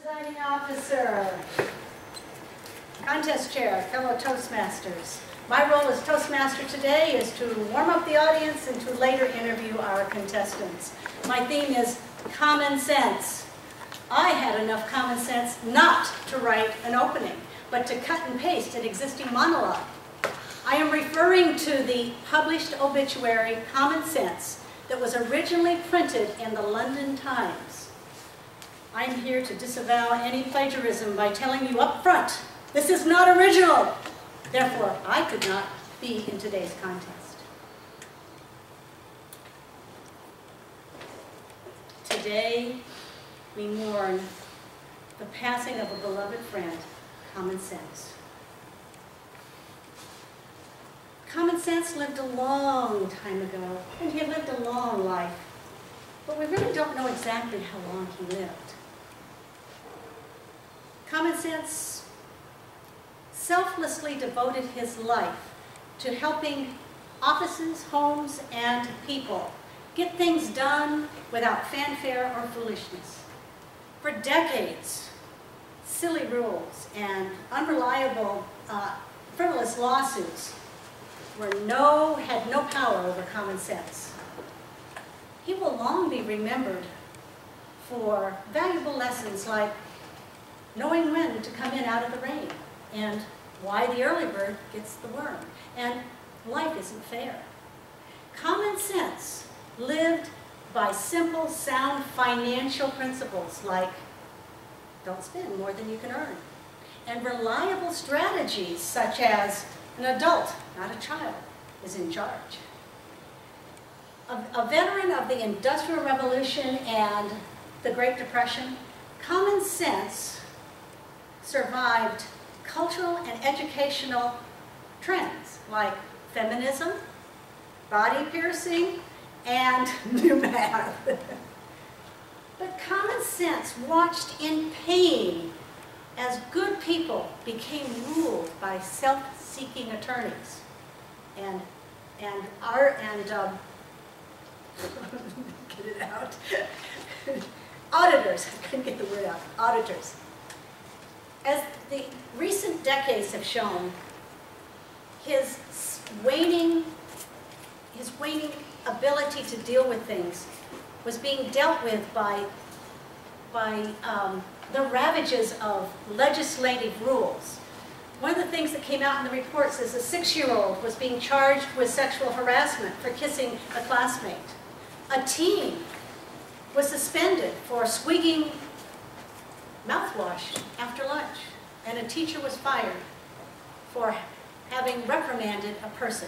Presiding officer, contest chair, fellow Toastmasters. My role as Toastmaster today is to warm up the audience and to later interview our contestants. My theme is common sense. I had enough common sense not to write an opening, but to cut and paste an existing monologue. I am referring to the published obituary, Common Sense, that was originally printed in the London Times. I'm here to disavow any plagiarism by telling you up front, this is not original. Therefore, I could not be in today's contest. Today, we mourn the passing of a beloved friend, Common Sense. Common Sense lived a long time ago, and he had lived a long life. But we really don't know exactly how long he lived. Common Sense selflessly devoted his life to helping offices, homes, and people get things done without fanfare or foolishness. For decades, silly rules and unreliable, frivolous lawsuits had no power over common sense. He will long be remembered for valuable lessons like knowing when to come in out of the rain, and why the early bird gets the worm, and life isn't fair. Common Sense lived by simple, sound financial principles like don't spend more than you can earn, and reliable strategies such as an adult, not a child, is in charge. A veteran of the Industrial Revolution and the Great Depression, Common Sense survived cultural and educational trends like feminism, body piercing, and new math. But Common Sense watched in pain as good people became ruled by self-seeking attorneys and get it out. Auditors. I couldn't get the word out. Auditors. As the recent decades have shown, his waning ability to deal with things was being dealt with by the ravages of legislative rules. One of the things that came out in the reports is a 6-year-old was being charged with sexual harassment for kissing a classmate. A teen was suspended for swigging mouthwash after lunch, and a teacher was fired for having reprimanded a person.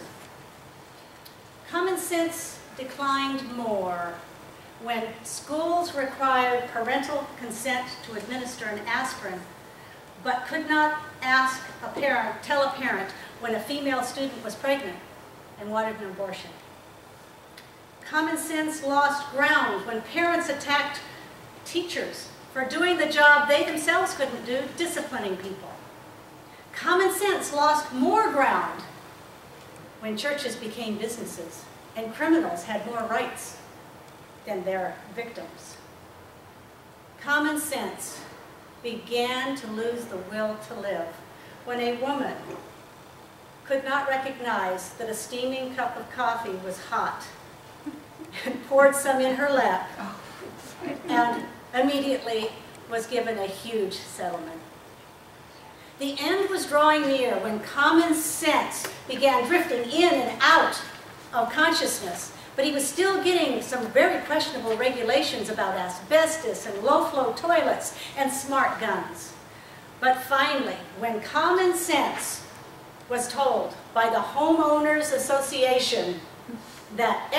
Common Sense declined more when schools required parental consent to administer an aspirin, but could not tell a parent when a female student was pregnant and wanted an abortion. Common Sense lost ground when parents attacked teachers for doing the job they themselves couldn't do, disciplining people. Common Sense lost more ground when churches became businesses and criminals had more rights than their victims. Common Sense began to lose the will to live when a woman could not recognize that a steaming cup of coffee was hot and poured some in her lap and immediately was given a huge settlement. The end was drawing near when Common Sense began drifting in and out of consciousness, but he was still getting some very questionable regulations about asbestos and low-flow toilets and smart guns. But finally, when Common Sense was told by the Homeowners Association that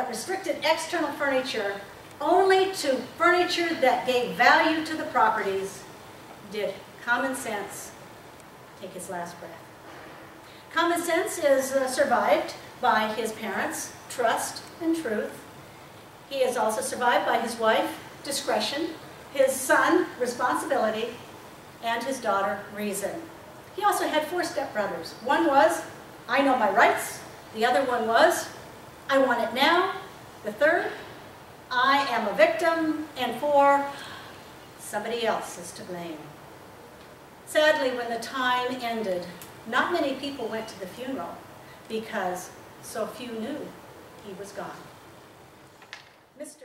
restricted external furniture only to furniture that gave value to the properties, did Common Sense take his last breath. Common Sense is survived by his parents, trust and truth. He is also survived by his wife, discretion, his son, responsibility, and his daughter, reason. He also had 4 stepbrothers. One was, I know my rights. The other one was, I want it now. The third, I am a victim, and 4, somebody else is to blame. Sadly, when the time ended, not many people went to the funeral because so few knew he was gone. Mr.